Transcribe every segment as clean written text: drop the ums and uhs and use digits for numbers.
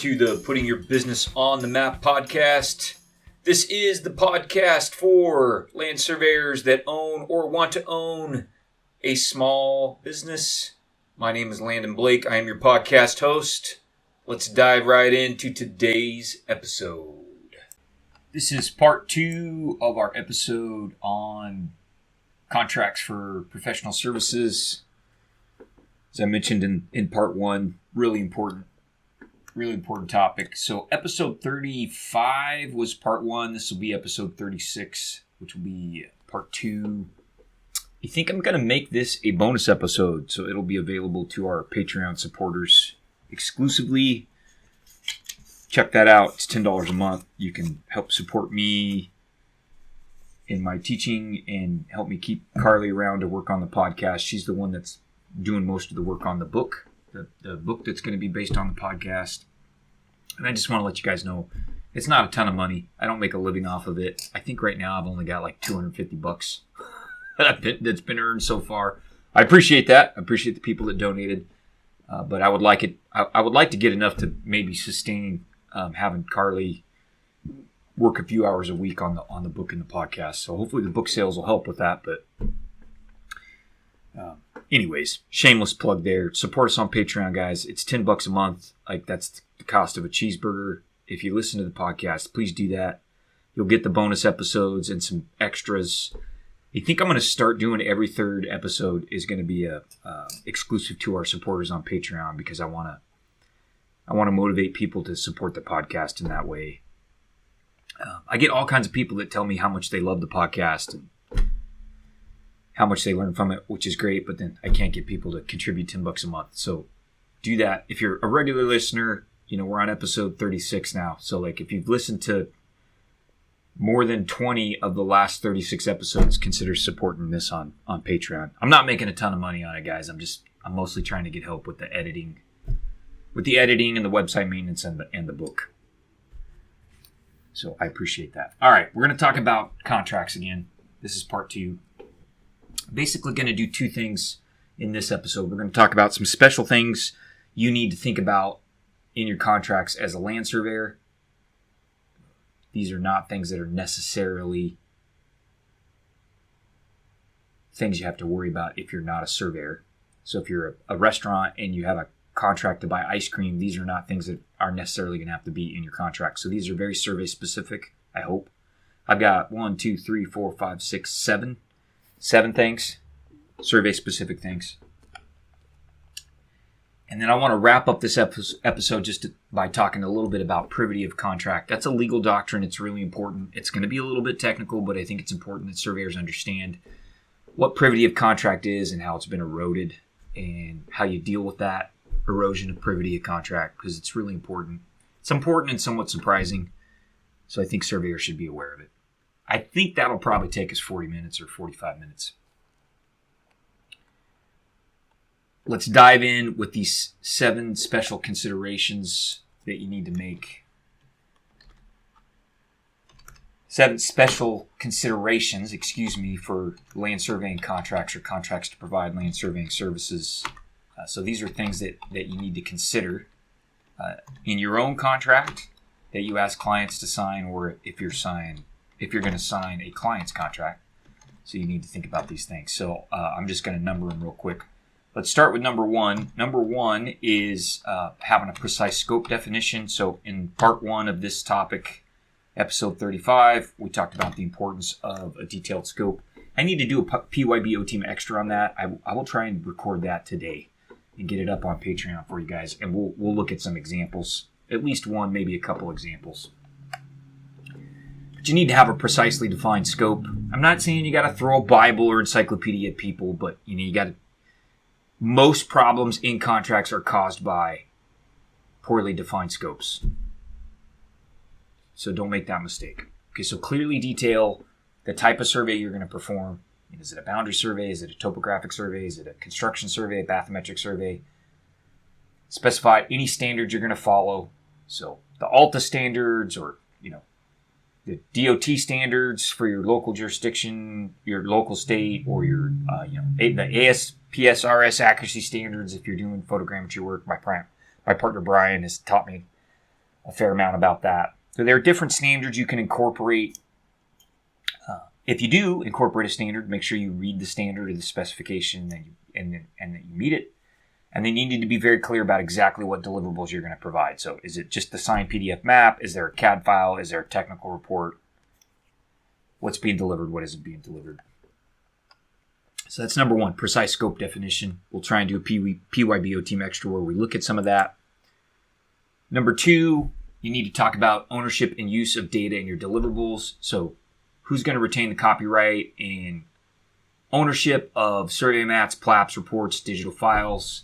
to the Putting Your Business on the Map podcast. This is the podcast for land surveyors that own or want to own a small business. My name is Landon Blake. I am your podcast host. Let's dive right into today's episode. This is part 2 of our episode on contracts for professional services. As I mentioned in part 1, really important topic. So episode 35 was part 1. This will be episode 36, which will be part 2. I think I'm going to make this a bonus episode, so it'll be available to our Patreon supporters exclusively. Check that out. It's $10 a month. You can help support me in my teaching and help me keep Carly around to work on the podcast. She's the one that's doing most of the work on the book, the book that's going to be based on the podcast. And I just want to let you guys know, it's not a ton of money. I don't make a living off of it. I think right now I've only got like $250 that's been earned so far. I appreciate that. I appreciate the people that donated. But I would like to get enough to maybe sustain having Carly work a few hours a week on the book and the podcast. So hopefully the book sales will help with that. But anyways, shameless plug there. Support us on Patreon, guys. It's $10 a month. Like, that's the cost of a cheeseburger. If you listen to the podcast, please do that. You'll get the bonus episodes and some extras. I think I'm going to start doing every third episode is going to be exclusive to our supporters on Patreon, because I want to motivate people to support the podcast in that way. I get all kinds of people that tell me how much they love the podcast and how much they learn from it, which is great, but then I can't get people to contribute $10 a month. So do that. If you're a regular listener, we're on episode 36 now. So like, if you've listened to more than 20 of the last 36 episodes, consider supporting this on Patreon. I'm not making a ton of money on it, guys. I'm mostly trying to get help with the editing and the website maintenance and the book. So I appreciate that. All right, we're going to talk about contracts again. This is part 2. Basically going to do 2 things in this episode. We're going to talk about some special things you need to think about in your contracts as a land surveyor. These are not things that are necessarily things you have to worry about if you're not a surveyor. So if you're a restaurant and you have a contract to buy ice cream, these are not things that are necessarily going to have to be in your contract. So these are very survey specific, I hope. I've got 7 things, survey specific things. And then I want to wrap up this episode by talking a little bit about privity of contract. That's a legal doctrine. It's really important. It's going to be a little bit technical, but I think it's important that surveyors understand what privity of contract is and how it's been eroded and how you deal with that erosion of privity of contract, because it's really important. It's important and somewhat surprising, so I think surveyors should be aware of it. I think that'll probably take us 40 minutes or 45 minutes. Let's dive in with these 7 special considerations that you need to make. 7 special considerations, for land surveying contracts or contracts to provide land surveying services. So these are things that you need to consider in your own contract that you ask clients to sign, or if you're going to sign a client's contract. So you need to think about these things. So I'm just going to number them real quick. Let's start with number 1. Number 1 is having a precise scope definition. So in part 1 of this topic, episode 35, we talked about the importance of a detailed scope. I need to do a PYB team extra on that. I will try and record that today and get it up on Patreon for you guys. And we'll look at some examples, at least one, maybe a couple examples. But you need to have a precisely defined scope. I'm not saying you got to throw a Bible or encyclopedia at people, but you got to. Most problems in contracts are caused by poorly defined scopes. So don't make that mistake. Okay, so clearly detail the type of survey you're going to perform. Is it a boundary survey? Is it a topographic survey? Is it a construction survey, a bathymetric survey? Specify any standards you're going to follow. So the ALTA standards, or the DOT standards for your local jurisdiction, your local state, or your the ASPSRS accuracy standards if you're doing photogrammetry work. My partner Brian has taught me a fair amount about that. So there are different standards you can incorporate. If you do incorporate a standard, make sure you read the standard or the specification and that you meet it. And then you need to be very clear about exactly what deliverables you're going to provide. So is it just the signed PDF map? Is there a CAD file? Is there a technical report? What's being delivered? What isn't being delivered? So that's number one, precise scope definition. We'll try and do a PYBO Team Extra where we look at some of that. Number two, you need to talk about ownership and use of data in your deliverables. So who's going to retain the copyright and ownership of survey maps, PLAPs, reports, digital files.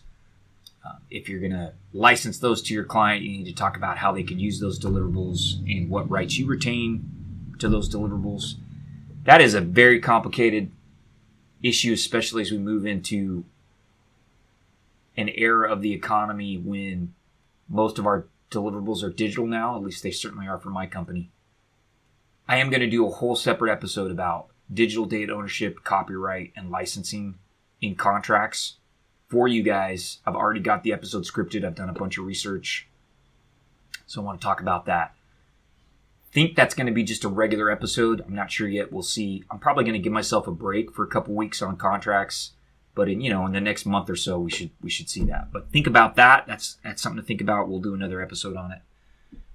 If you're going to license those to your client, you need to talk about how they can use those deliverables and what rights you retain to those deliverables. That is a very complicated issue, especially as we move into an era of the economy when most of our deliverables are digital now. At least they certainly are for my company. I am going to do a whole separate episode about digital data ownership, copyright, and licensing in contracts for you guys. I've already got the episode scripted. I've done a bunch of research. So I want to talk about that. Think that's going to be just a regular episode. I'm not sure yet. We'll see. I'm probably going to give myself a break for a couple weeks on contracts, but in the next month or so, we should see that. But think about that. That's something to think about. We'll do another episode on it.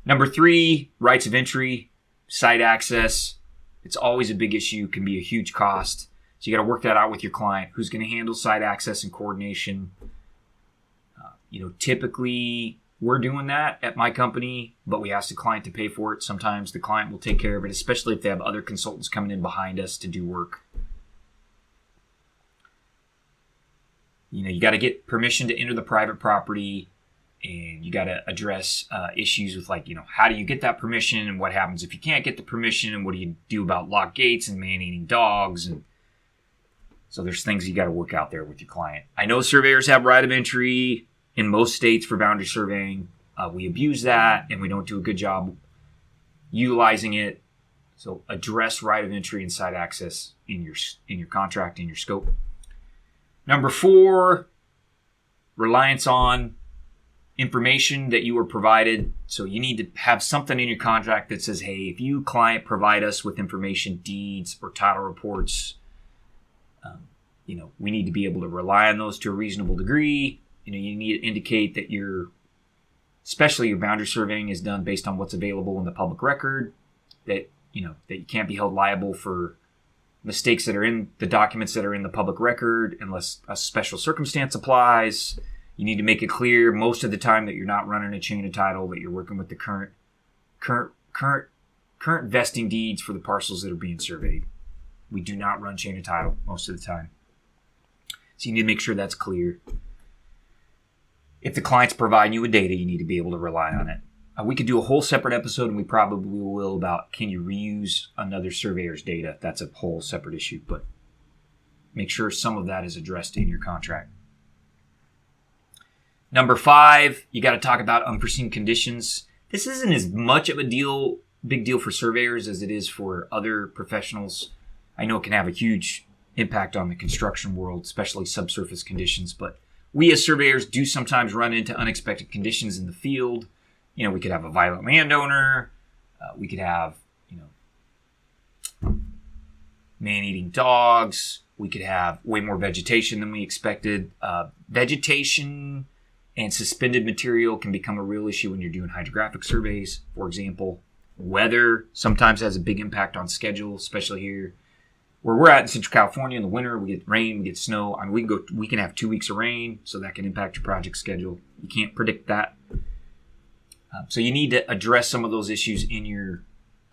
Number three, rights of entry, site access. It's always a big issue. Can be a huge cost. So you got to work that out with your client. Who's going to handle site access and coordination? Typically we're doing that at my company, but we ask the client to pay for it. Sometimes the client will take care of it, especially if they have other consultants coming in behind us to do work. You got to get permission to enter the private property, and you got to address issues with how do you get that permission and what happens if you can't get the permission, and what do you do about locked gates and man-eating dogs. And so there's things you got to work out there with your client. I know surveyors have right of entry in most states for boundary surveying. We abuse that, and we don't do a good job utilizing it. So address right of entry and site access in your contract, in your scope. Number four, reliance on information that you were provided. So you need to have something in your contract that says, hey, if you, client, provide us with information, deeds, or title reports, we need to be able to rely on those to a reasonable degree. You need to indicate that especially your boundary surveying is done based on what's available in the public record, that you can't be held liable for mistakes that are in the documents that are in the public record unless a special circumstance applies. You need to make it clear most of the time that you're not running a chain of title, that you're working with the current vesting deeds for the parcels that are being surveyed. We do not run chain of title most of the time. So you need to make sure that's clear. If the client's providing you with data, you need to be able to rely on it. We could do a whole separate episode, and we probably will, about can you reuse another surveyor's data. That's a whole separate issue, but make sure some of that is addressed in your contract. Number five, you got to talk about unforeseen conditions. This isn't as much of a big deal for surveyors as it is for other professionals. I know it can have a huge impact on the construction world, especially subsurface conditions, but we as surveyors do sometimes run into unexpected conditions in the field. We could have a violent landowner. We could have, man-eating dogs. We could have way more vegetation than we expected. Vegetation and suspended material can become a real issue when you're doing hydrographic surveys. For example, weather sometimes has a big impact on schedule, especially here where we're at in Central California in the winter. We get rain, we get snow. We can have 2 weeks of rain, so that can impact your project schedule. You can't predict that. So you need to address some of those issues in your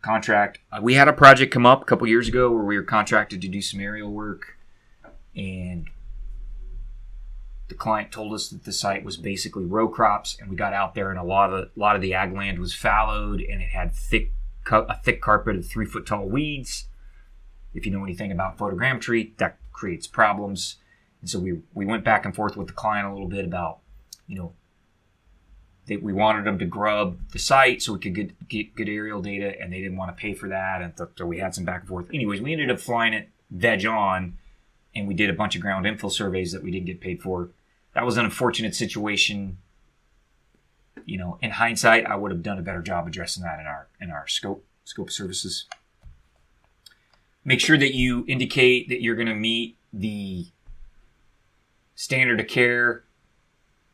contract. We had a project come up a couple years ago where we were contracted to do some aerial work, and the client told us that the site was basically row crops, and we got out there and a lot of the ag land was fallowed, and it had a thick carpet of 3-foot tall weeds. If you know anything about photogrammetry, that creates problems. And so we went back and forth with the client a little bit about, that we wanted them to grub the site so we could get good aerial data, and they didn't want to pay for that. And so we had some back and forth. Anyways, we ended up flying it veg on, and we did a bunch of ground infill surveys that we didn't get paid for. That was an unfortunate situation. In hindsight, I would have done a better job addressing that in our scope of services. Make sure that you indicate that you're going to meet the standard of care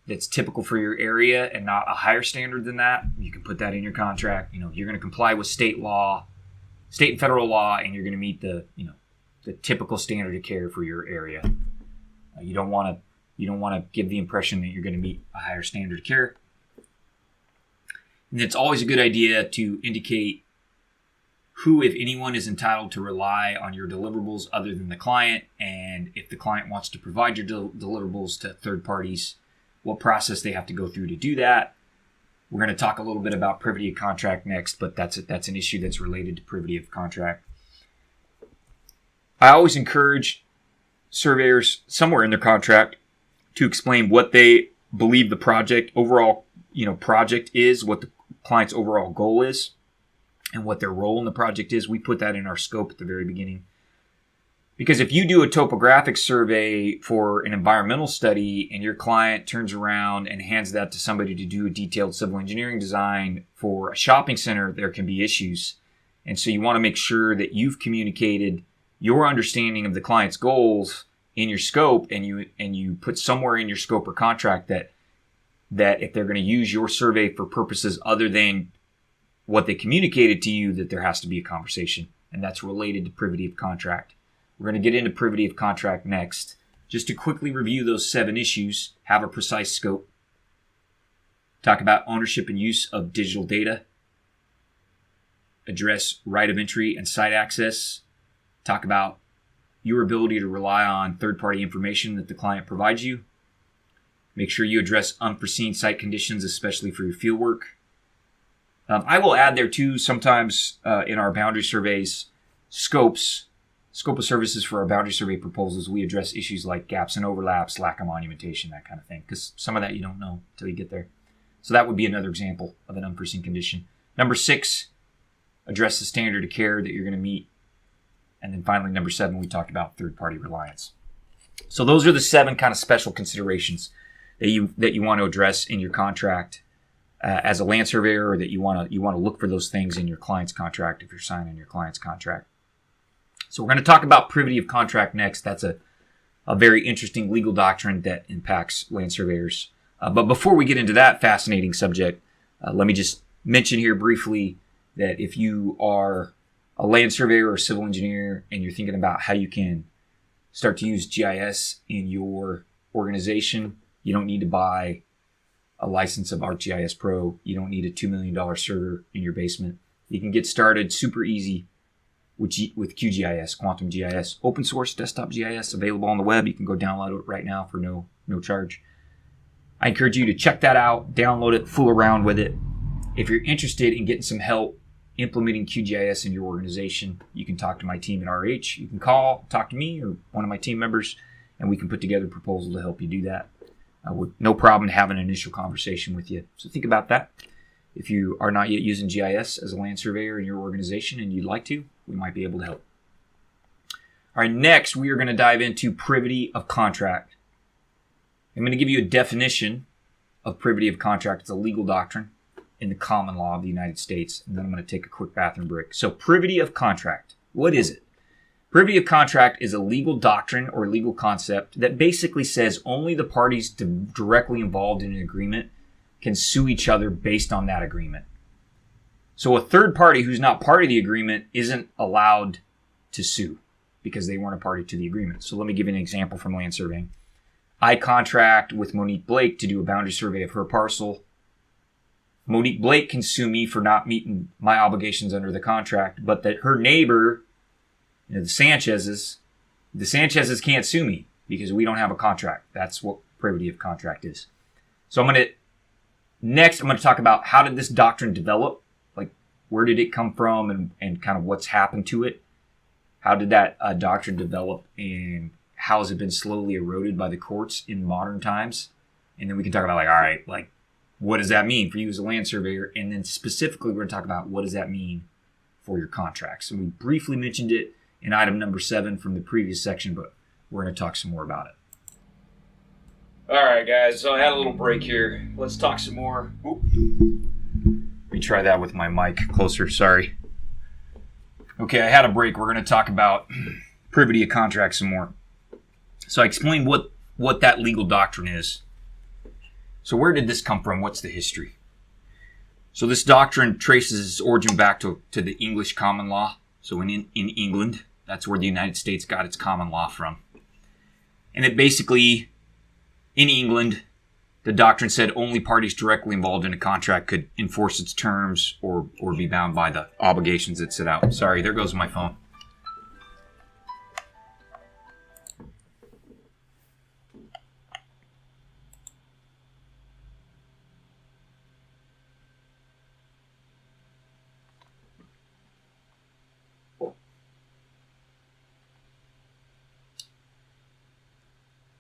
that's typical for your area and not a higher standard than that. You can put that in your contract. You're going to comply with state and federal law, and you're going to meet the typical standard of care for your area. You don't want to give the impression that you're going to meet a higher standard of care. And it's always a good idea to indicate who, if anyone, is entitled to rely on your deliverables other than the client, and if the client wants to provide your deliverables to third parties, what process they have to go through to do that. We're going to talk a little bit about privity of contract next, but that's an issue that's related to privity of contract. I always encourage surveyors somewhere in their contract to explain what they believe the project overall, project is, what the client's overall goal is, and what their role in the project is. We put that in our scope at the very beginning. Because if you do a topographic survey for an environmental study and your client turns around and hands that to somebody to do a detailed civil engineering design for a shopping center, there can be issues. And so you want to make sure that you've communicated your understanding of the client's goals in your scope, and you put somewhere in your scope or contract that if they're going to use your survey for purposes other than what they communicated to you, that there has to be a conversation. And that's related to privity of contract. We're going to get into privity of contract next. Just to quickly review those 7 issues, have a precise scope, talk about ownership and use of digital data, address right of entry and site access, talk about your ability to rely on third-party information that the client provides you, make sure you address unforeseen site conditions, especially for your field work. I will add there too, sometimes in our boundary surveys, scope of services for our boundary survey proposals, we address issues like gaps and overlaps, lack of monumentation, that kind of thing, because some of that you don't know until you get there. So that would be another example of an unforeseen condition. Number 6, address the standard of care that you're going to meet. And then finally, number 7, we talked about third-party reliance. So those are the 7 kind of special considerations that you want to address in your contract as a land surveyor, or that you want to look for those things in your client's contract if you're signing your client's contract. So we're going to talk about privity of contract next. That's a very interesting legal doctrine that impacts land surveyors. But before we get into that fascinating subject, let me just mention here briefly that if you are a land surveyor or civil engineer and you're thinking about how you can start to use GIS in your organization, you don't need to buy a license of ArcGIS Pro. You don't need a $2 million server in your basement. You can get started super easy with QGIS, Quantum GIS, open source desktop GIS available on the web. You can go download it right now for no charge. I encourage you to check that out, download it, fool around with it. If you're interested in getting some help implementing QGIS in your organization, you can talk to my team at RH. You can talk to me or one of my team members, and we can put together a proposal to help you do that. With no problem having an initial conversation with you. So think about that. If you are not yet using GIS as a land surveyor in your organization and you'd like to, we might be able to help. All right, next we are going to dive into privity of contract. I'm going to give you a definition of privity of contract. It's a legal doctrine in the common law of the United States, and then I'm going to take a quick bathroom break. So privity of contract, what is it? Privity of contract is a legal doctrine or legal concept that basically says only the parties directly involved in an agreement can sue each other based on that agreement. So a third party who's not part of the agreement isn't allowed to sue because they weren't a party to the agreement. So let me give you an example from land surveying. I contract with Monique Blake to do a boundary survey of her parcel. Monique Blake can sue me for not meeting my obligations under the contract, but that her neighbor, the Sanchez's can't sue me because we don't have a contract. That's what privity of contract is. So I'm going to talk about how did this doctrine develop? Like, where did it come from and kind of what's happened to it? How did that doctrine develop and how has it been slowly eroded by the courts in modern times? And then we can talk about what does that mean for you as a land surveyor? And then specifically, we're going to talk about what does that mean for your contracts. And we briefly mentioned it in item number 7 from the previous section, but we're going to talk some more about it. All right, guys. So I had a little break here. Let's talk some more. Oop. Let me try that with my mic closer. Sorry. Okay, I had a break. We're going to talk about privity of contract some more. So I explained what that legal doctrine is. So where did this come from? What's the history? So this doctrine traces its origin back to the English common law. So in England, that's where the United States got its common law from. And it basically, in England, the doctrine said only parties directly involved in a contract could enforce its terms or be bound by the obligations it set out. Sorry, there goes my phone.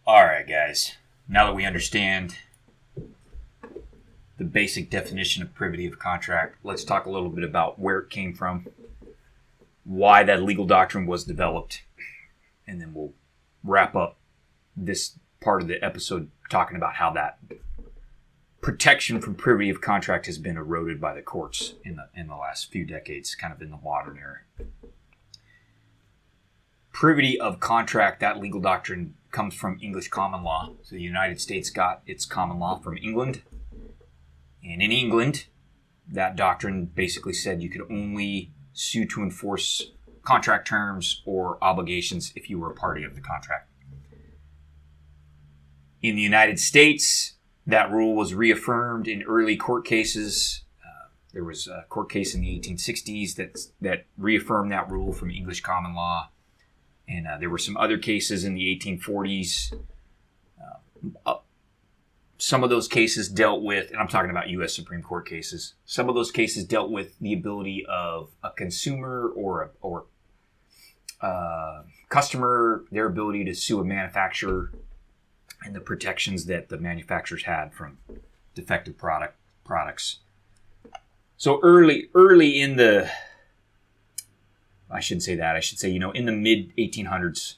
All right, guys. Now that we understand the basic definition of privity of contract, let's talk a little bit about where it came from, why that legal doctrine was developed, and then we'll wrap up this part of the episode talking about how that protection from privity of contract has been eroded by the courts in the last few decades, kind of in the modern era. Privity of contract, that legal doctrine, comes from English common law. So the United States got its common law from England. And in England, that doctrine basically said you could only sue to enforce contract terms or obligations if you were a party of the contract. In the United States, that rule was reaffirmed in early court cases. There was a court case in the 1860s that reaffirmed that rule from English common law. And there were some other cases in the 1840s. Some of those cases dealt with, and I'm talking about U.S. Supreme Court cases, some of those cases dealt with the ability of a consumer or customer, their ability to sue a manufacturer and the protections that the manufacturers had from defective products. So early in the... I shouldn't say that. I should say, in the mid-1800s,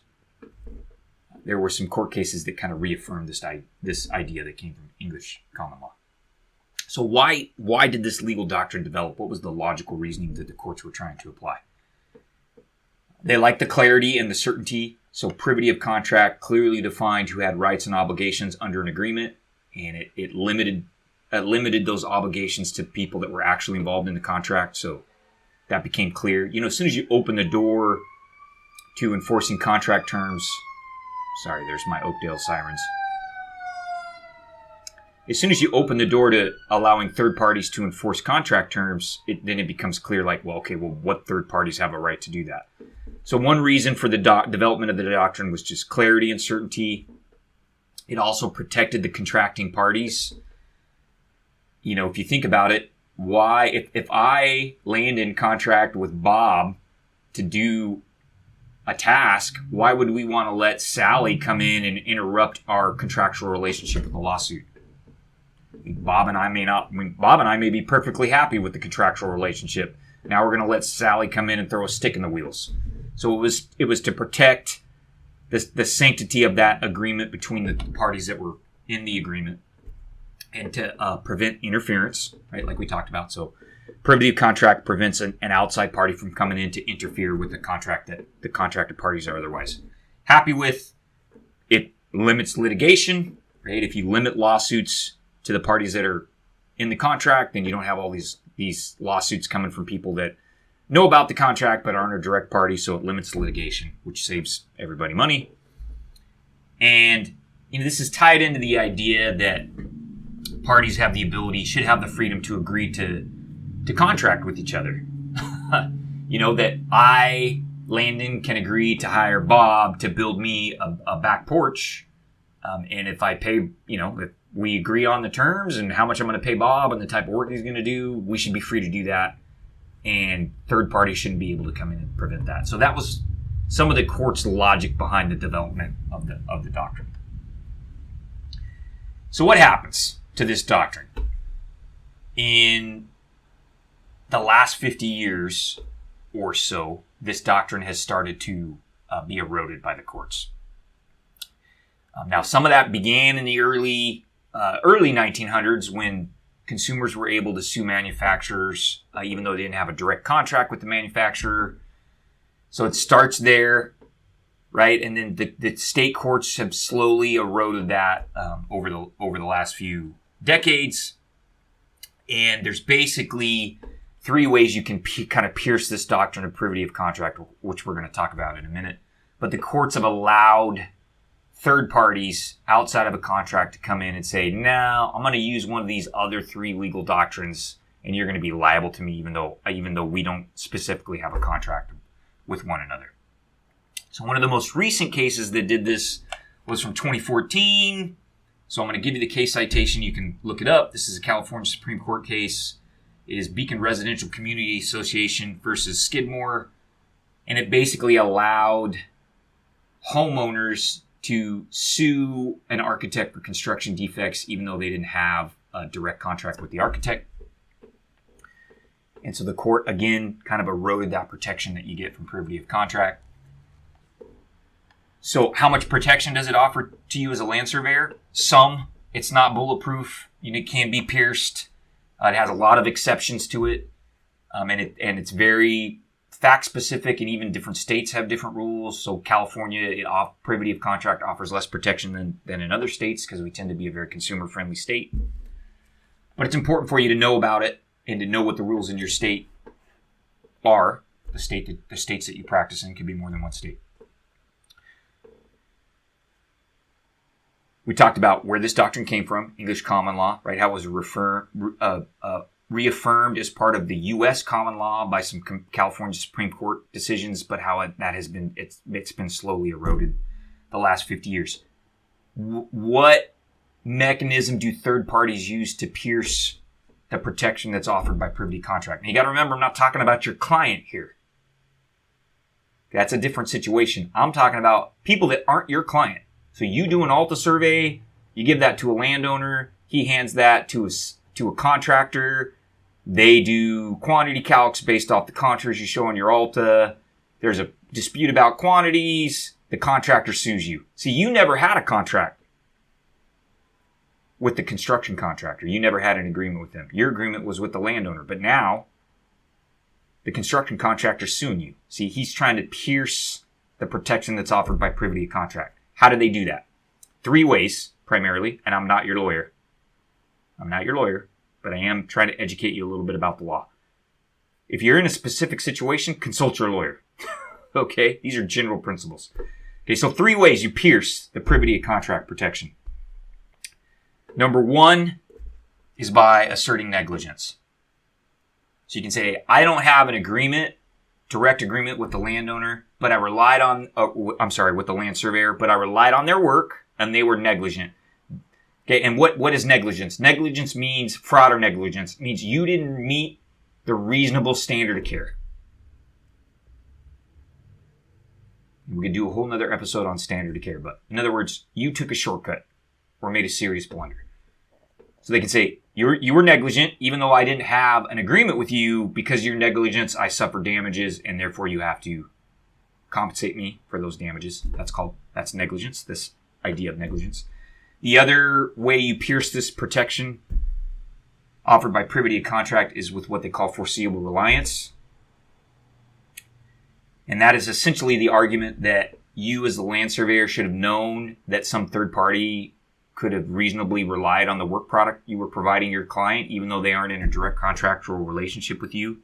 there were some court cases that kind of reaffirmed this idea that came from English common law. So why did this legal doctrine develop? What was the logical reasoning that the courts were trying to apply? They liked the clarity and the certainty. So privity of contract clearly defined who had rights and obligations under an agreement, and it limited those obligations to people that were actually involved in the contract. So that became clear. As soon as you open the door to enforcing contract terms, sorry, there's my Oakdale sirens. As soon as you open the door to allowing third parties to enforce contract terms, then it becomes clear, what third parties have a right to do that? So one reason for the development of the doctrine was just clarity and certainty. It also protected the contracting parties. If you think about it, why, if I land in contract with Bob to do a task, why would we want to let Sally come in and interrupt our contractual relationship with a lawsuit? Bob and I may be perfectly happy with the contractual relationship. Now we're going to let Sally come in and throw a stick in the wheels. So it was to protect the sanctity of that agreement between the parties that were in the agreement, and to prevent interference, right, like we talked about. So privity of contract prevents an outside party from coming in to interfere with the contract that the contracted parties are otherwise happy with. It limits litigation, right? If you limit lawsuits to the parties that are in the contract, then you don't have all these lawsuits coming from people that know about the contract but aren't a direct party, so it limits litigation, which saves everybody money. And this is tied into the idea that parties should have the freedom to agree to contract with each other. That I, Landon, can agree to hire Bob to build me a back porch. And if I pay, if we agree on the terms and how much I'm going to pay Bob and the type of work he's going to do, we should be free to do that. And third parties shouldn't be able to come in and prevent that. So that was some of the court's logic behind the development of the doctrine. So what happens to this doctrine? In the last 50 years or so, this doctrine has started to be eroded by the courts. Now, some of that began in the early 1900s when consumers were able to sue manufacturers, even though they didn't have a direct contract with the manufacturer. So it starts there, right? And then the state courts have slowly eroded that over the last few decades. And there's basically three ways you can kind of pierce this doctrine of privity of contract, which we're going to talk about in a minute. But the courts have allowed third parties outside of a contract to come in and say, no, I'm going to use one of these other three legal doctrines, and you're going to be liable to me, even though we don't specifically have a contract with one another. So one of the most recent cases that did this was from 2014. So I'm going to give you the case citation. You can look it up. This is a California Supreme Court case. It is Beacon Residential Community Association versus Skidmore. And it basically allowed homeowners to sue an architect for construction defects, even though they didn't have a direct contract with the architect. And so the court, again, kind of eroded that protection that you get from privity of contract. So how much protection does it offer to you as a land surveyor? Some. It's not bulletproof. It can be pierced. It has a lot of exceptions to it. And it's very fact specific, and even different states have different rules. So California, privity of contract offers less protection than in other states because we tend to be a very consumer friendly state. But it's important for you to know about it and to know what the rules in your state are. The states that you practice in could be more than one state. We talked about where this doctrine came from, English common law, right? How it was reaffirmed as part of the U.S. common law by some California Supreme Court decisions, but how it's been slowly eroded the last 50 years. What mechanism do third parties use to pierce the protection that's offered by privity contract? And you got to remember, I'm not talking about your client here. That's a different situation. I'm talking about people that aren't your client. So you do an Alta survey, you give that to a landowner, he hands that to a contractor. They do quantity calcs based off the contours you show on your Alta. There's a dispute about quantities. The contractor sues you. See, you never had a contract with the construction contractor. You never had an agreement with them. Your agreement was with the landowner. But now, the construction contractor's suing you. See, he's trying to pierce the protection that's offered by privity of contract. How do they do that? Three ways, primarily, and I'm not your lawyer. But I am trying to educate you a little bit about the law. If you're in a specific situation, consult your lawyer. Okay? These are general principles. Okay, so three ways you pierce the privity of contract protection. Number one is by asserting negligence. So you can say, I don't have an agreement, direct agreement with the landowner, but I relied on, with the land surveyor, but I relied on their work and they were negligent. Okay, and what is negligence? Negligence means fraud or negligence. It means you didn't meet the reasonable standard of care. We could do a whole nother episode on standard of care, but in other words, you took a shortcut or made a serious blunder. So they can say, you were negligent, even though I didn't have an agreement with you. Because of your negligence, I suffered damages, and therefore you have to compensate me for those damages. That's negligence, this idea of negligence. The other way you pierce this protection offered by privity of contract is with what they call foreseeable reliance. And that is essentially the argument that you as the land surveyor should have known that some third party could have reasonably relied on the work product you were providing your client, even though they aren't in a direct contractual relationship with you.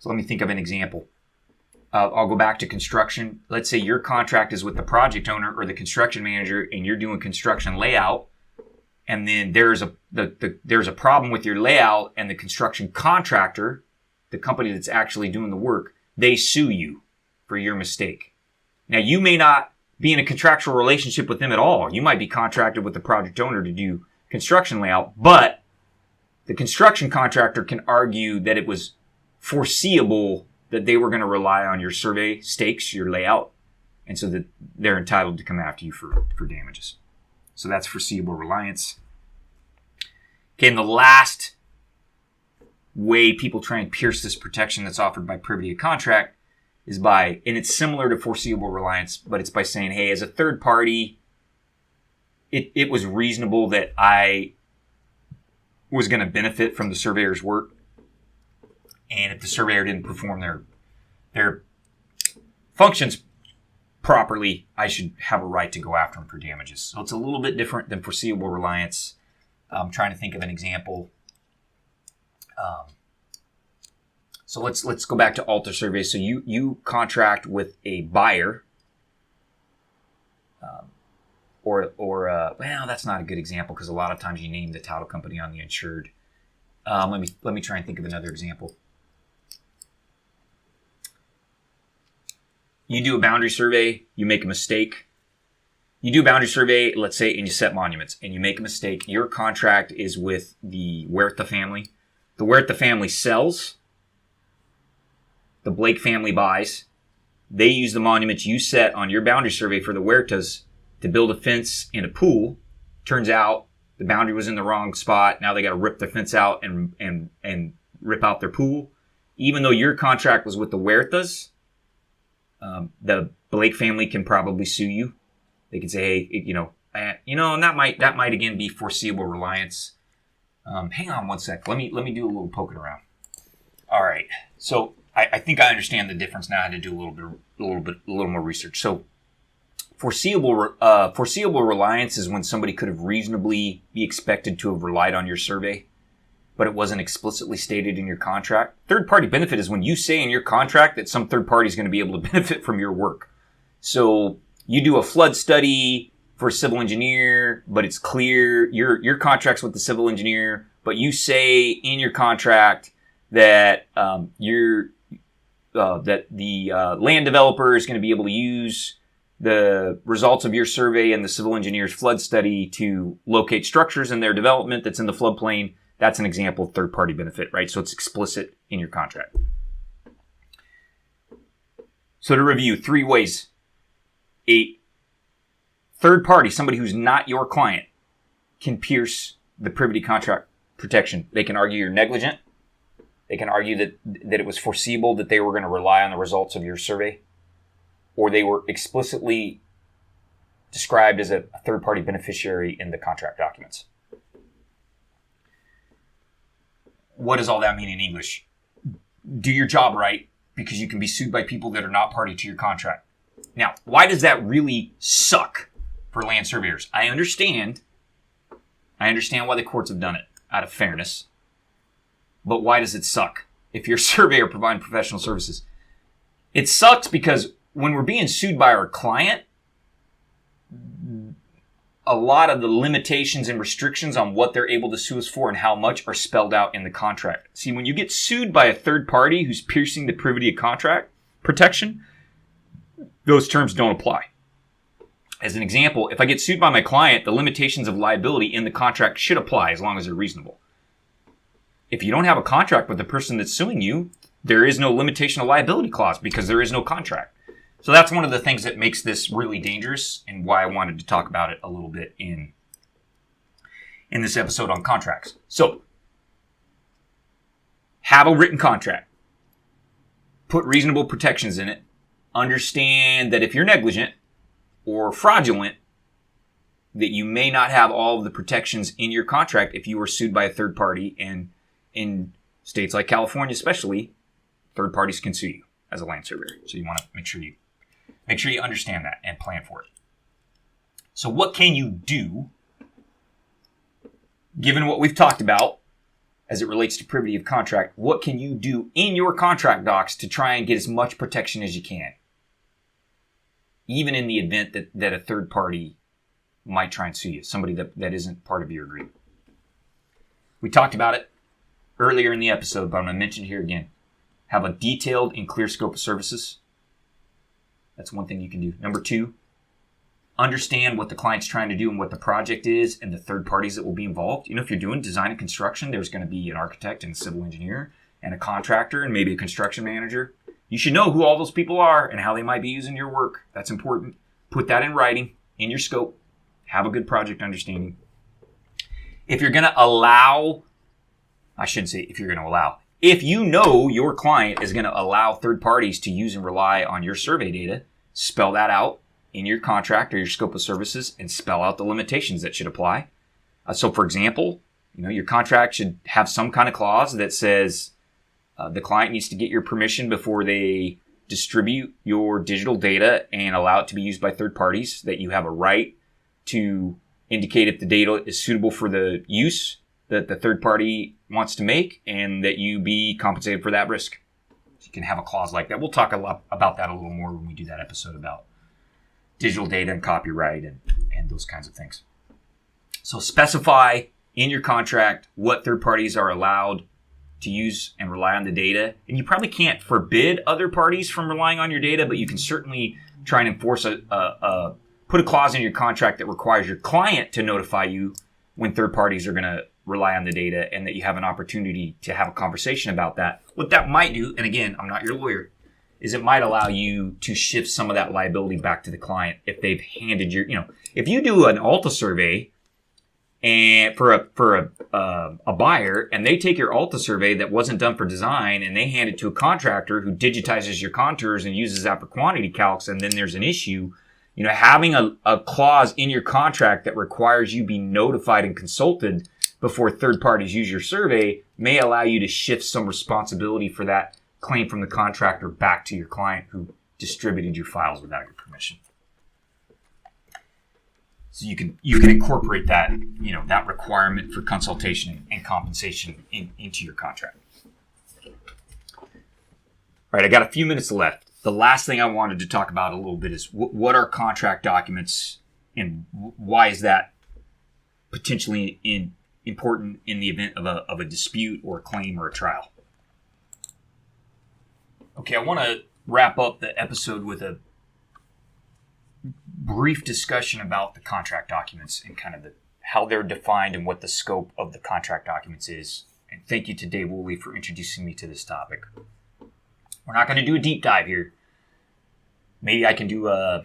So let me think of an example. I'll go back to construction. Let's say your contract is with the project owner or the construction manager, and you're doing construction layout, and then there's a problem with your layout, and the construction contractor, the company that's actually doing the work, they sue you for your mistake. Now, you may not be in a contractual relationship with them at all. You might be contracted with the project owner to do construction layout, but the construction contractor can argue that it was foreseeable that they were going to rely on your survey stakes, your layout, and so that they're entitled to come after you for damages. So that's foreseeable reliance. Okay, and the last way people try and pierce this protection that's offered by privity of contract is by, and it's similar to foreseeable reliance, but it's by saying, hey, as a third party, it was reasonable that I was going to benefit from the surveyor's work. And if the surveyor didn't perform their functions properly, I should have a right to go after them for damages. So it's a little bit different than foreseeable reliance. I'm trying to think of an example. So let's go back to alter survey. So you contract with a buyer, well, that's not a good example because a lot of times you name the title company on the insured. Let me try and think of another example. You do a boundary survey, you make a mistake. You do a boundary survey, let's say, and you set monuments, and you make a mistake. Your contract is with the Huerta family. The Huerta family sells. The Blake family buys. They use the monuments you set on your boundary survey for the Huertas to build a fence and a pool. Turns out the boundary was in the wrong spot. Now they got to rip their fence out and rip out their pool. Even though your contract was with the Huertas, the Blake family can probably sue you. They can say, hey, and that might again be foreseeable reliance. Hang on one sec. Let me do a little poking around. All right. So I think I understand the difference now. I had to do a little more research. So foreseeable reliance is when somebody could have reasonably be expected to have relied on your survey, but it wasn't explicitly stated in your contract. Third party benefit is when you say in your contract that some third party is going to be able to benefit from your work. So you do a flood study for a civil engineer, but it's clear your contract's with the civil engineer, but you say in your contract that that the land developer is going to be able to use the results of your survey and the civil engineer's flood study to locate structures in their development that's in the floodplain. That's an example of third-party benefit, right? So it's explicit in your contract. So to review, 3 ways. A third party, somebody who's not your client, can pierce the privity contract protection. They can argue you're negligent. They can argue that it was foreseeable that they were going to rely on the results of your survey, or they were explicitly described as a third-party beneficiary in the contract documents. What does all that mean in English? Do your job right, because you can be sued by people that are not party to your contract. Now, why does that really suck for land surveyors? I understand why the courts have done it out of fairness. But why does it suck if you're a surveyor providing professional services? It sucks because when we're being sued by our client, a lot of the limitations and restrictions on what they're able to sue us for and how much are spelled out in the contract. See, when you get sued by a third party who's piercing the privity of contract protection, those terms don't apply. As an example, if I get sued by my client, the limitations of liability in the contract should apply as long as they're reasonable. If you don't have a contract with the person that's suing you, there is no limitation of liability clause because there is no contract. So that's one of the things that makes this really dangerous and why I wanted to talk about it a little bit in this episode on contracts. So, have a written contract. Put reasonable protections in it. Understand that if you're negligent or fraudulent, that you may not have all of the protections in your contract if you were sued by a third party. And in states like California especially, third parties can sue you as a land surveyor. So you want to make sure you understand that and plan for it. So what can you do, given what we've talked about as it relates to privity of contract? What can you do in your contract docs to try and get as much protection as you can, even in the event that a third party might try and sue you, somebody that isn't part of your agreement? We talked about it earlier in the episode, but I'm going to mention it here again. Have a detailed and clear scope of services. That's one thing you can do. Number 2, understand what the client's trying to do and what the project is and the third parties that will be involved. If you're doing design and construction, there's going to be an architect and a civil engineer and a contractor and maybe a construction manager. You should know who all those people are and how they might be using your work. That's important. Put that in writing, in your scope. Have a good project understanding. If you're going to allow, I shouldn't say if you're going to allow, if you know your client is going to allow third parties to use and rely on your survey data, spell that out. in your contract or your scope of services and spell out the limitations that should apply. So, for example, your contract should have some kind of clause that says the client needs to get your permission before they distribute your digital data and allow it to be used by third parties, that you have a right to indicate if the data is suitable for the use that the third party wants to make, and that you be compensated for that risk. So you can have a clause like that. We'll talk a lot about that a little more when we do that episode about digital data and copyright and those kinds of things. So specify in your contract what third parties are allowed to use and rely on the data. And you probably can't forbid other parties from relying on your data, but you can certainly try and enforce put a clause in your contract that requires your client to notify you when third parties are going to rely on the data, and that you have an opportunity to have a conversation about that. What that might do, and again, I'm not your lawyer, is it might allow you to shift some of that liability back to the client if they've handed if you do an Alta survey and for a buyer, and they take your Alta survey that wasn't done for design and they hand it to a contractor who digitizes your contours and uses that for quantity calcs, and then there's an issue, having a clause in your contract that requires you be notified and consulted before third parties use your survey may allow you to shift some responsibility for that claim from the contractor back to your client who distributed your files without your permission. So you can incorporate that, that requirement for consultation and compensation into your contract. All right, I got a few minutes left. The last thing I wanted to talk about a little bit is what are contract documents, and why is that potentially important in the event of a dispute or a claim or a trial. Okay, I want to wrap up the episode with a brief discussion about the contract documents and kind of how they're defined and what the scope of the contract documents is. And thank you to Dave Woolley for introducing me to this topic. We're not going to do a deep dive here. Maybe I can do a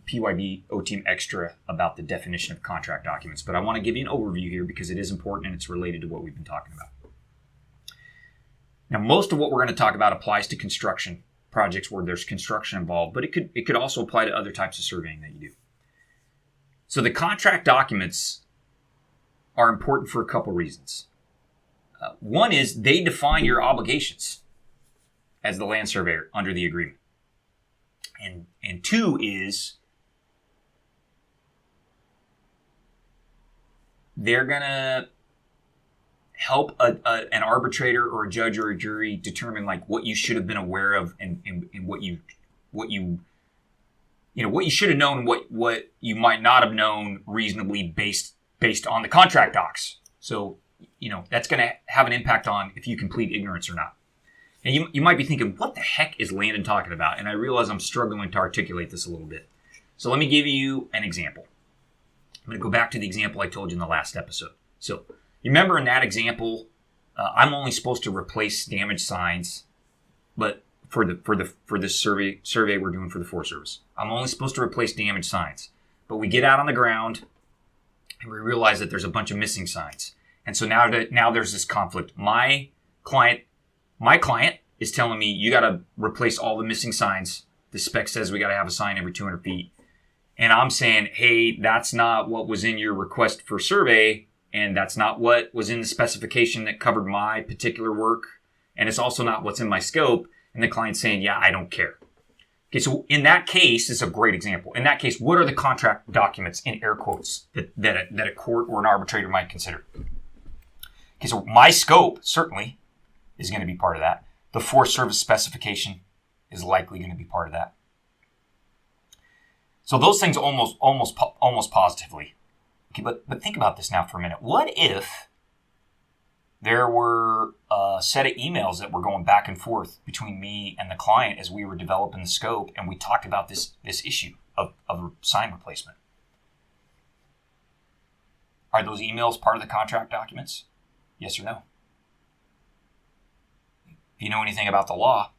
PYB O-Team Extra about the definition of contract documents, but I want to give you an overview here because it is important and it's related to what we've been talking about. Now, most of what we're going to talk about applies to construction projects where there's construction involved, but it could also apply to other types of surveying that you do. So the contract documents are important for a couple reasons. One is they define your obligations as the land surveyor under the agreement. And two is they're going to help an arbitrator or a judge or a jury determine like what you should have been aware of and what you should have known, what you might not have known reasonably based on the contract docs. So, that's going to have an impact on if you can plead ignorance or not. And you might be thinking, what the heck is Landon talking about? And I realize I'm struggling to articulate this a little bit. So let me give you an example. I'm going to go back to the example I told you in the last episode. So you remember in that example, I'm only supposed to replace damaged signs, but for this survey we're doing for the Forest Service, I'm only supposed to replace damaged signs. But we get out on the ground and we realize that there's a bunch of missing signs. And so now there's this conflict. My client is telling me you got to replace all the missing signs. The spec says we got to have a sign every 200 feet. And I'm saying, hey, that's not what was in your request for survey. And that's not what was in the specification that covered my particular work. And it's also not what's in my scope. And the client's saying, yeah, I don't care. Okay, so in that case, it's a great example. In that case, what are the contract documents in air quotes that a court or an arbitrator might consider? Okay, so my scope certainly is going to be part of that. The Forest Service specification is likely going to be part of that. So those things almost positively. Okay, but think about this now for a minute. What if there were a set of emails that were going back and forth between me and the client as we were developing the scope, and we talked about this issue of sign replacement? Are those emails part of the contract documents? Yes or no? If you know anything about the law,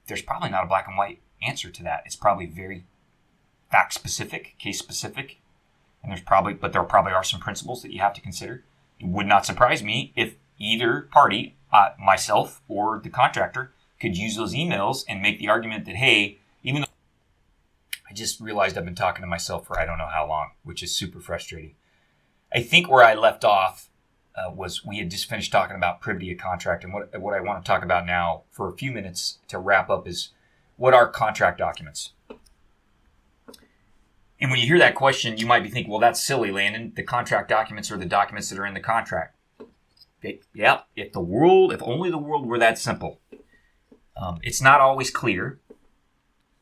there's probably not a black and white answer to that. It's probably very fact specific, case specific, and there probably are some principles that you have to consider. It would not surprise me if either party, myself or the contractor, could use those emails and make the argument that, hey, even though I just realized I've been talking to myself for I don't know how long, which is super frustrating. I think where I left off was we had just finished talking about privity of contract, and what I want to talk about now for a few minutes to wrap up is what are contract documents? And when you hear that question, you might be thinking, well, that's silly, Landon. The contract documents are the documents that are in the contract. Yeah, if only the world were that simple. It's not always clear.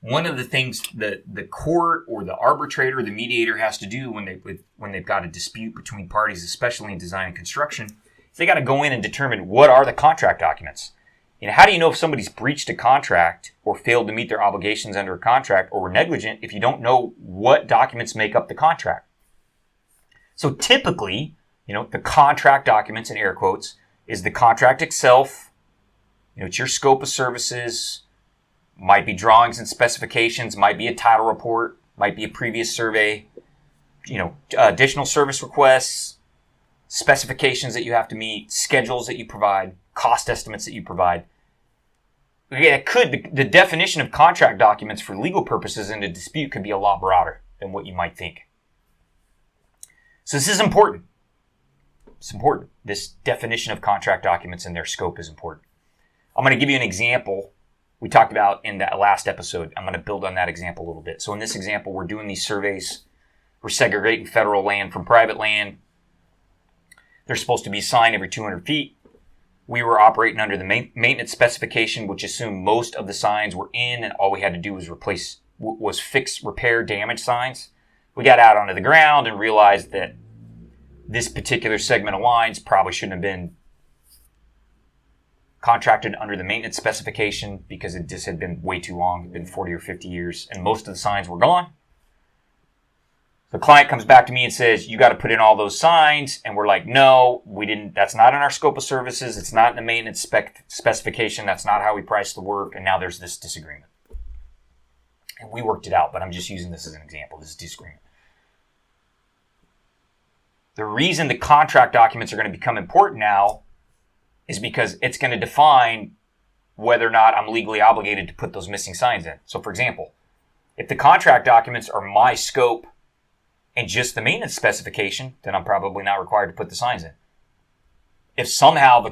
One of the things that the court or the arbitrator or the mediator has to do when they've got a dispute between parties, especially in design and construction, is they got to go in and determine what are the contract documents. How do you know if somebody's breached a contract or failed to meet their obligations under a contract or were negligent if you don't know what documents make up the contract? So typically, the contract documents, in air quotes, is the contract itself. It's your scope of services. Might be drawings and specifications, might be a title report, might be a previous survey, additional service requests, specifications that you have to meet, schedules that you provide, cost estimates that you provide. The definition of contract documents for legal purposes in a dispute could be a lot broader than what you might think. So this is important. It's important. This definition of contract documents and their scope is important. I'm going to give you an example we talked about in that last episode. I'm going to build on that example a little bit. So in this example, we're doing these surveys. We're segregating federal land from private land. They're supposed to be signed every 200 feet. We were operating under the maintenance specification, which assumed most of the signs were in, and all we had to do was fix, repair, damage signs. We got out onto the ground and realized that this particular segment of lines probably shouldn't have been contracted under the maintenance specification because it just had been way too long. It had been 40 or 50 years, and most of the signs were gone. The client comes back to me and says, you got to put in all those signs. And we're like, no, we didn't. That's not in our scope of services. It's not in the maintenance specification. That's not how we price the work. And now there's this disagreement. And we worked it out, but I'm just using this as an example. This is disagreement. The reason the contract documents are going to become important now is because it's going to define whether or not I'm legally obligated to put those missing signs in. So, for example, if the contract documents are my scope and just the maintenance specification, then I'm probably not required to put the signs in. If somehow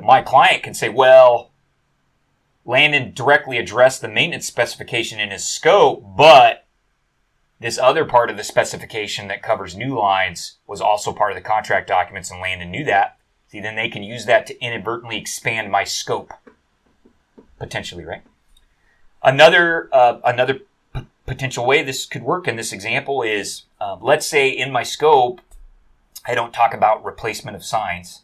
my client can say, well, Landon directly addressed the maintenance specification in his scope, but this other part of the specification that covers new lines was also part of the contract documents and Landon knew that, see, then they can use that to inadvertently expand my scope, potentially, right? Another potential way this could work in this example is, let's say in my scope, I don't talk about replacement of signs.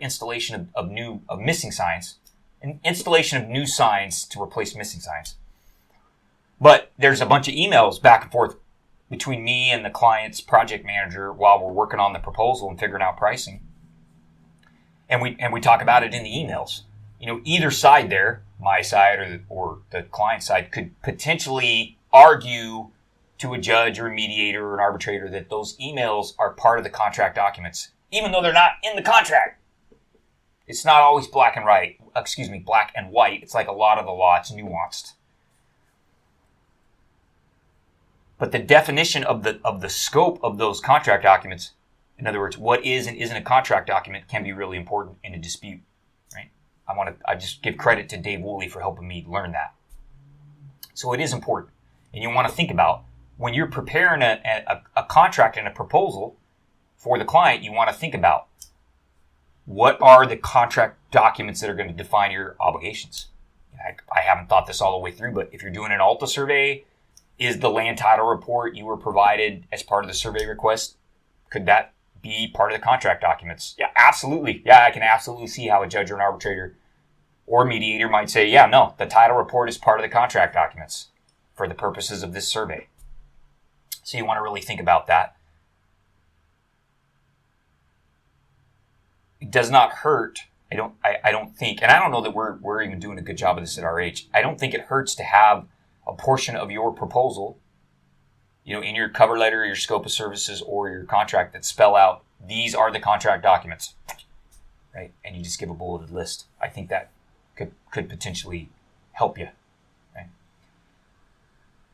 Installation of missing signs, and installation of new signs to replace missing signs. But there's a bunch of emails back and forth between me and the client's project manager while we're working on the proposal and figuring out pricing. And we talk about it in the emails. Either side there, my side or the client side, could potentially argue to a judge or a mediator or an arbitrator that those emails are part of the contract documents, even though they're not in the contract. It's not always black and white. It's like a lot of the law. It's nuanced. But the definition of the scope of those contract documents, in other words, what is and isn't a contract document, can be really important in a dispute, right? I just give credit to Dave Woolley for helping me learn that. So it is important. And you want to think about, when you're preparing a contract and a proposal for the client, you want to think about, what are the contract documents that are going to define your obligations? I haven't thought this all the way through, but if you're doing an ALTA survey, is the land title report you were provided as part of the survey request, could that be part of the contract documents? Yeah, absolutely. Yeah, I can absolutely see how a judge or an arbitrator or mediator might say, yeah, no, the title report is part of the contract documents for the purposes of this survey. So you want to really think about that. It does not hurt. I don't think, and I don't know that we're even doing a good job of this at our age. I don't think it hurts to have a portion of your proposal, in your cover letter, your scope of services, or your contract that spell out, these are the contract documents, right? And you just give a bulleted list. I think that could potentially help you, right?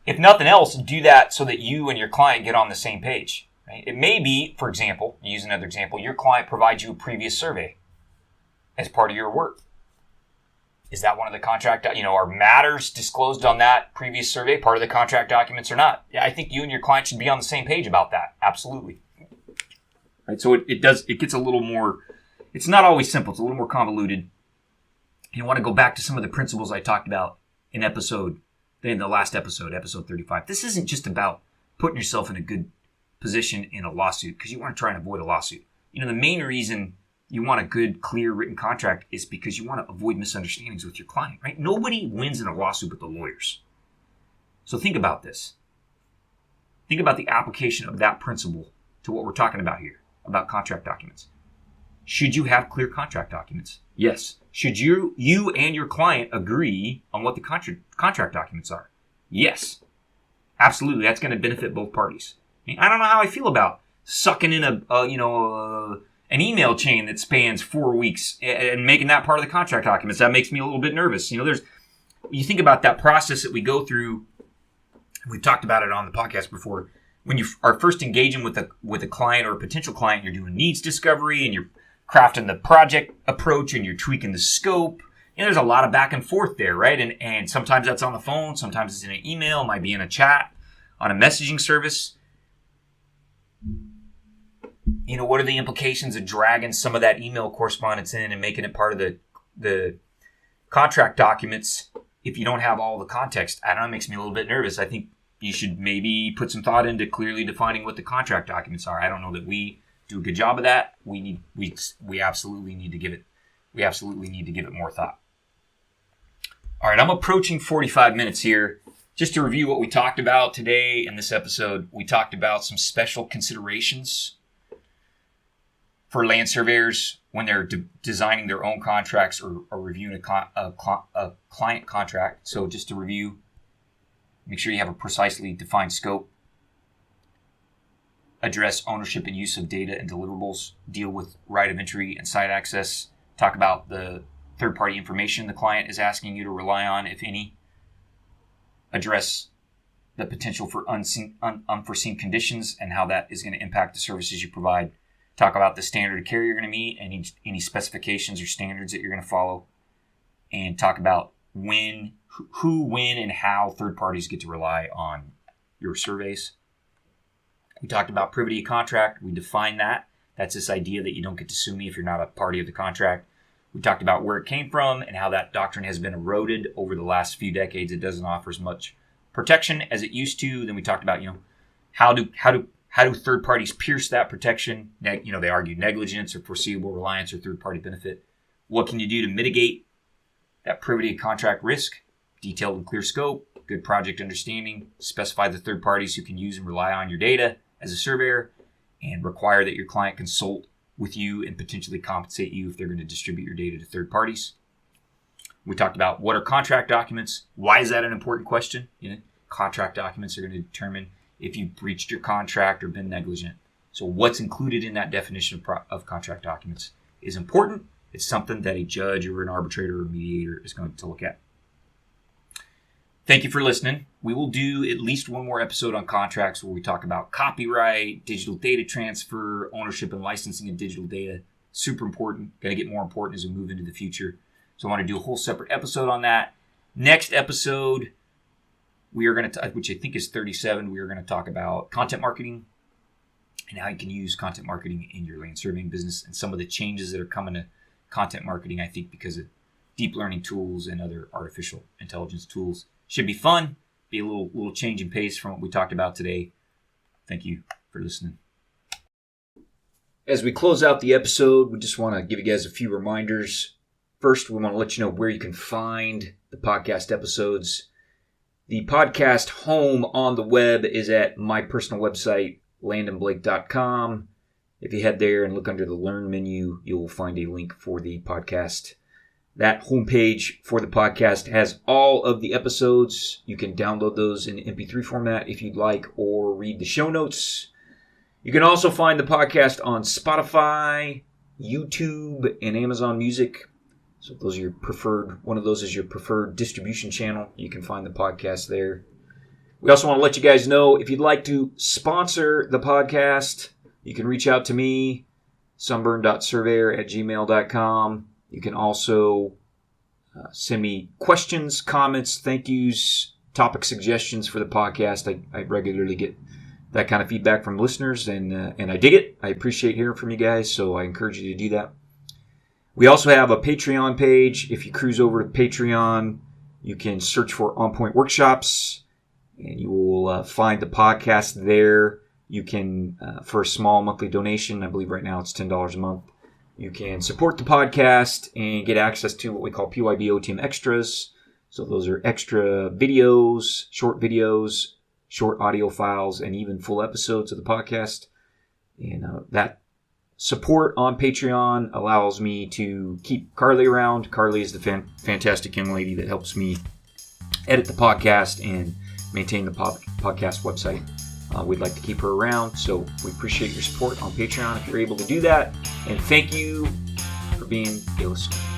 if nothing else, do that so that you and your client get on the same page. Right? It may be, for example, use another example, your client provides you a previous survey as part of your work. Is that one of the contract, are matters disclosed on that previous survey part of the contract documents or not? Yeah, I think you and your client should be on the same page about that. Absolutely. Right. So it gets a little more, it's not always simple. It's a little more convoluted. You want to go back to some of the principles I talked about in the last episode 35. This isn't just about putting yourself in a good position in a lawsuit because you want to try and avoid a lawsuit. The main reason you want a good, clear written contract is because you want to avoid misunderstandings with your client, right? Nobody wins in a lawsuit but the lawyers. So think about this. Think about the application of that principle to what we're talking about here, about contract documents. Should you have clear contract documents? Yes. Should you and your client agree on what the contract documents are? Yes. Absolutely. That's going to benefit both parties. I don't know how I feel about sucking in an email chain that spans 4 weeks and making that part of the contract documents. That makes me a little bit nervous. You think about that process that we go through. We've talked about it on the podcast before. When you are first engaging with a client or a potential client, you're doing needs discovery and you're crafting the project approach and you're tweaking the scope. There's a lot of back and forth there, right? And sometimes that's on the phone. Sometimes it's in an email. It might be in a chat on a messaging service. What are the implications of dragging some of that email correspondence in and making it part of the contract documents if you don't have all the context? I don't know, it makes me a little bit nervous. I think you should maybe put some thought into clearly defining what the contract documents are. I don't know that we do a good job of that. We absolutely need to give it more thought. All right, I'm approaching 45 minutes here. Just to review what we talked about today in this episode, we talked about some special considerations for land surveyors when they're designing their own contracts or reviewing a client contract. So just to review, make sure you have a precisely defined scope, address ownership and use of data and deliverables, deal with right of entry and site access, talk about the third-party information the client is asking you to rely on, if any, address the potential for unforeseen conditions and how that is going to impact the services you provide, talk about the standard of care you're going to meet, any specifications or standards that you're going to follow, and talk about who, when, and how third parties get to rely on your surveys. We talked about privity of contract. We defined that. That's this idea that you don't get to sue me if you're not a party of the contract. We talked about where it came from and how that doctrine has been eroded over the last few decades. It doesn't offer as much protection as it used to. Then we talked about, how do third parties pierce that protection? They argue negligence or foreseeable reliance or third-party benefit. What can you do to mitigate that privity of contract risk? Detailed and clear scope, good project understanding, specify the third parties who can use and rely on your data as a surveyor, and require that your client consult with you and potentially compensate you if they're going to distribute your data to third parties. We talked about what are contract documents. Why is that an important question? Contract documents are going to determine if you breached your contract or been negligent. So what's included in that definition of contract documents is important. It's something that a judge or an arbitrator or mediator is going to look at. Thank you for listening. We will do at least one more episode on contracts where we talk about copyright, digital data transfer, ownership and licensing of digital data. Super important. Going to get more important as we move into the future. So I want to do a whole separate episode on that. Next episode, we are going to, which I think is 37, we are going to talk about content marketing and how you can use content marketing in your land surveying business and some of the changes that are coming to content marketing, I think, because of deep learning tools and other artificial intelligence tools. Should be fun. Be a little change in pace from what we talked about today. Thank you for listening. As we close out the episode, we just want to give you guys a few reminders. First, we want to let you know where you can find the podcast episodes. The podcast home on the web is at my personal website, landonblake.com. If you head there and look under the Learn menu, you'll find a link for the podcast. That homepage for the podcast has all of the episodes. You can download those in MP3 format if you'd like, or read the show notes. You can also find the podcast on Spotify, YouTube, and Amazon Music. So if those are your preferred, one of those is your preferred distribution channel, you can find the podcast there. We also want to let you guys know, if you'd like to sponsor the podcast, you can reach out to me, sunburn.surveyor@gmail.com. You can also send me questions, comments, thank yous, topic suggestions for the podcast. I regularly get that kind of feedback from listeners, and I dig it. I appreciate hearing from you guys, so I encourage you to do that. We also have a Patreon page. If you cruise over to Patreon, you can search for On Point Workshops, and you will find the podcast there. You can, for a small monthly donation, I believe right now it's $10 a month, you can support the podcast and get access to what we call PYB OTM extras. So those are extra videos, short audio files, and even full episodes of the podcast. And that support on Patreon allows me to keep Carly around. Carly is the fantastic young lady that helps me edit the podcast and maintain the podcast website. We'd like to keep her around, so we appreciate your support on Patreon if you're able to do that. And thank you for being a listener.